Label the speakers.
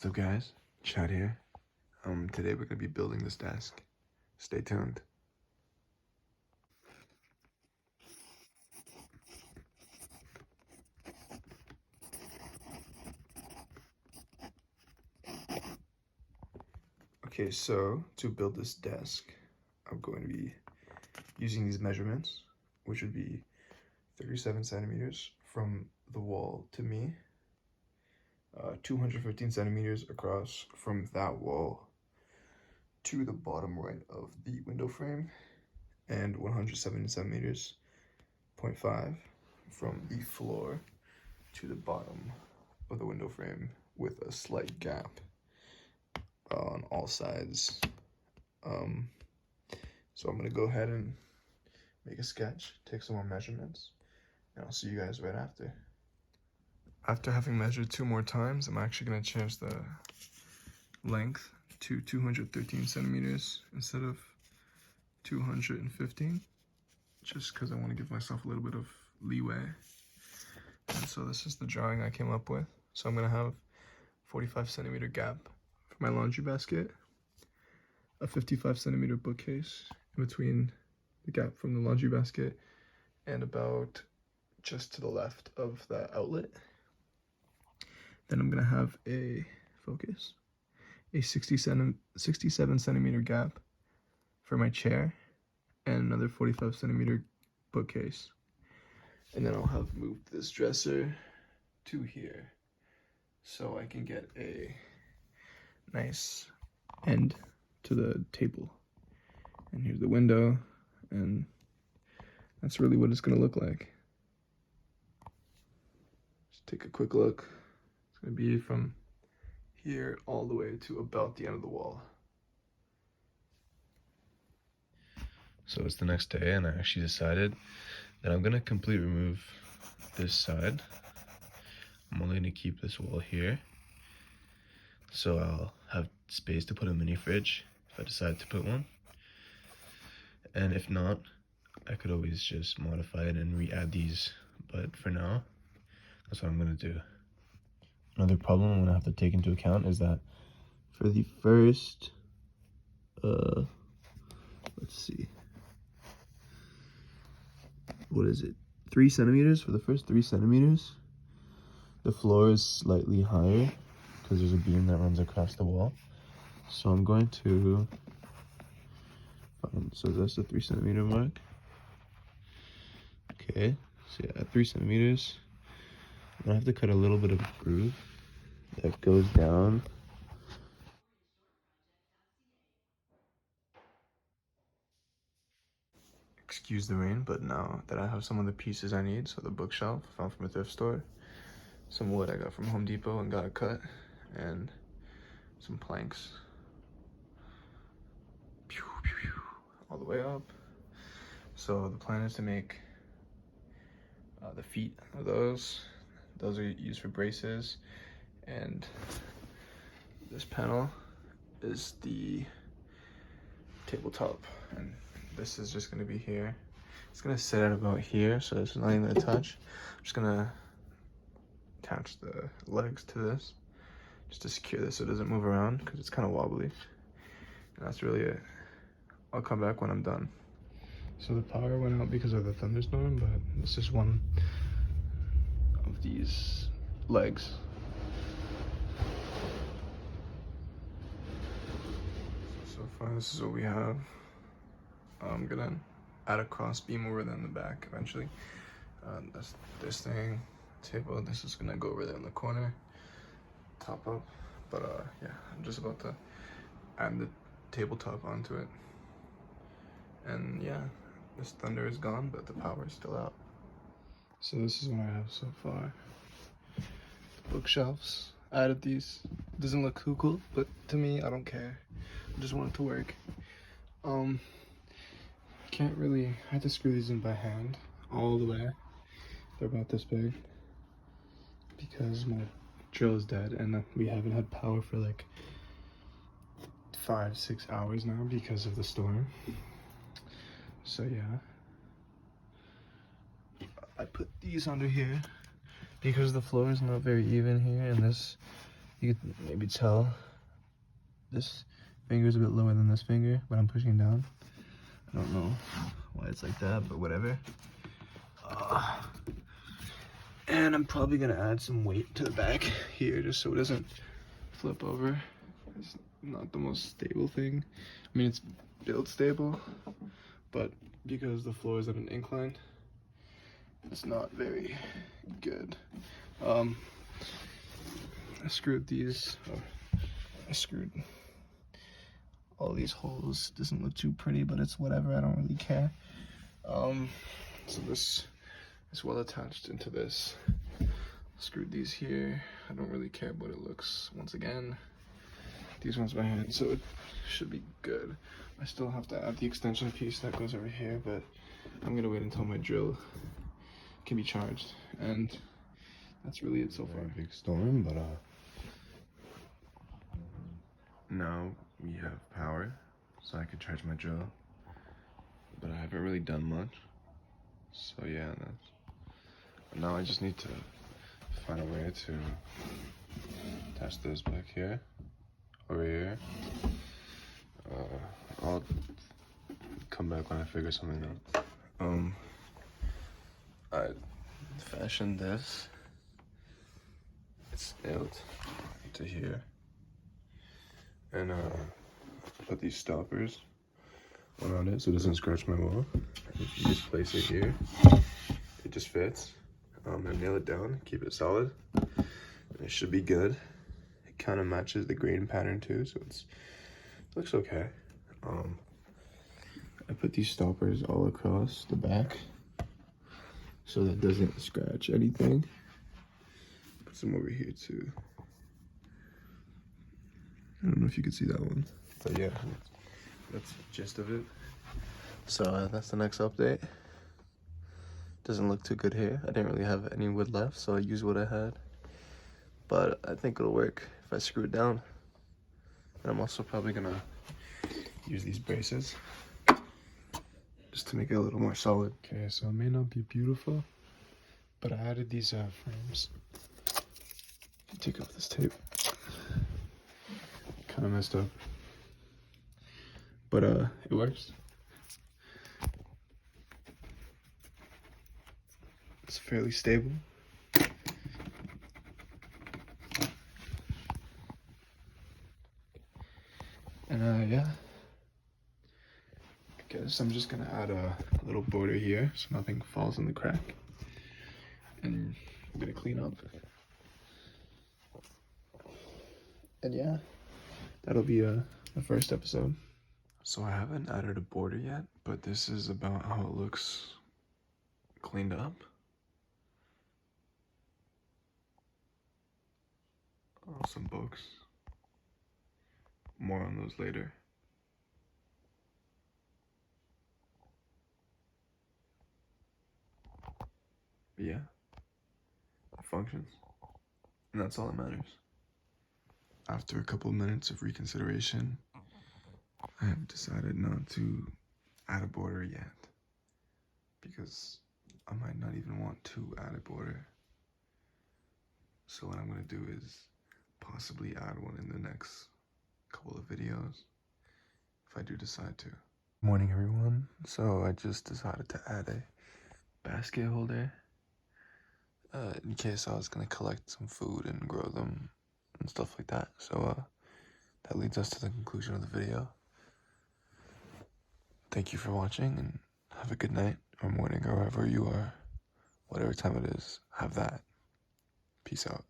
Speaker 1: What's up, guys? Chad here. Today we're gonna be building this desk. Stay tuned. Okay, so to build this desk, I'm going to be using these measurements, which would be 37 centimeters from the wall to me, 215 centimeters across from that wall to the bottom right of the window frame, and 170 centimeters, 0.5, from the floor to the bottom of the window frame with a slight gap on all sides. So I'm gonna go ahead and make a sketch, take some more measurements, and I'll see you guys right after. After having measured 2 more times, I'm actually gonna change the length to 213 centimeters instead of 215, just because I want to give myself a little bit of leeway. And so this is the drawing I came up with. So I'm gonna have 45 centimeter gap for my laundry basket, a 55 centimeter bookcase in between the gap from the laundry basket and about just to the left of the outlet. Then I'm gonna have a 67 centimeter gap for my chair and another 45 centimeter bookcase. And then I'll have moved this dresser to here so I can get a nice end to the table. And here's the window, and that's really what it's gonna look like. Just take a quick look. It's gonna be from here all the way to about the end of the wall. So it's the next day, and I actually decided that I'm gonna completely remove this side. I'm only gonna keep this wall here, so I'll have space to put a mini fridge if I decide to put one. And if not, I could always just modify it and re-add these, but for now, that's what I'm gonna do. Another problem I'm gonna have to take into account is that for the first, let's see, what is it? 3 centimeters, for the first 3 centimeters, the floor is slightly higher because there's a beam that runs across the wall. So I'm going to, so that's the 3 centimeter mark. Okay, so yeah, at 3 centimeters, I'm gonna have to cut a little bit of a groove that goes down. Excuse the rain, but now that I have some of the pieces I need, so the bookshelf I found from a thrift store, some wood I got from Home Depot and got it cut, and some planks. Pew, pew, pew, all the way up. So the plan is to make the feet of those. Those are used for braces, and this panel is the tabletop, and this is just gonna be here. It's gonna sit at about here, so it's not even gonna touch. I'm just gonna attach the legs to this just to secure this so it doesn't move around because it's kind of wobbly. And that's really it. I'll come back when I'm done. So the power went out because of the thunderstorm, but this is one of these legs. So far this is what we have. I'm gonna add a cross beam over there in the back eventually. That's this thing, table, this is gonna go over there in the corner, top up. But yeah, I'm just about to add the tabletop onto it. And yeah, this thunder is gone, but the power is still out. So this is what I have so far. The bookshelves, I added these. Doesn't look too cool, but to me, I don't care. I just want it to work. Can't really, I had to screw these in by hand all the way. They're about this big because my drill is dead and we haven't had power for like 5-6 hours now because of the storm. So yeah, I put these under here because the floor is not very even here, and this You can maybe tell this finger is a bit lower than this finger, but I'm pushing down. I don't know why it's like that, but whatever. And I'm probably gonna add some weight to the back here just so it doesn't flip over. It's not the most stable thing. I mean, it's built stable, but because the floor is at an incline, it's not very good. I screwed these, I screwed all these holes. Doesn't look too pretty, but it's whatever, I don't really care. So this is well attached into this. Screwed these here. I don't really care what it looks. Once again, these ones by hand, so it should be good. I still have to add the extension piece that goes over here, but I'm gonna wait until my drill can be charged, and that's really it so far.
Speaker 2: Big storm, but now we have power, so I can charge my drill. But I haven't really done much, so yeah, now I just need to find a way to attach this back here, over here. I'll come back when I figure something out. I fashioned this. It's nailed to here, and put these stoppers around it so it doesn't scratch my wall. You just place it here. It just fits. And nail it down, keep it solid, and it should be good. It kind of matches the grain pattern too, so it looks okay. I put these stoppers all across the back so that it doesn't scratch anything. Put some over here too. I don't know if you can see that one, but yeah, that's the gist of it. So that's the next update. Doesn't look too good here. I didn't really have any wood left, so I used what I had. But I think it'll work if I screw it down. And I'm also probably gonna use these braces just to make it a little more solid. Okay, so it may not be beautiful, but I added these frames. Take off this tape. Kind of messed up, but it works. It's fairly stable. And yeah, I guess I'm just gonna add a little border here so nothing falls in the crack. And I'm gonna clean up. And yeah, that'll be the first episode. So I haven't added a border yet, but this is about how it looks cleaned up. Some books. More on those later. But yeah, it functions. And that's all that matters. After a couple minutes of reconsideration, I have decided not to add a border yet, because I might not even want to add a border. So what I'm gonna do is possibly add one in the next couple of videos, if I do decide to. Morning everyone. So I just decided to add a basket holder in case I was gonna collect some food and grow them and stuff like that. So that leads us to the conclusion of the video. Thank you for watching, and have a good night or morning or wherever you are. Whatever time it is, have that. Peace out.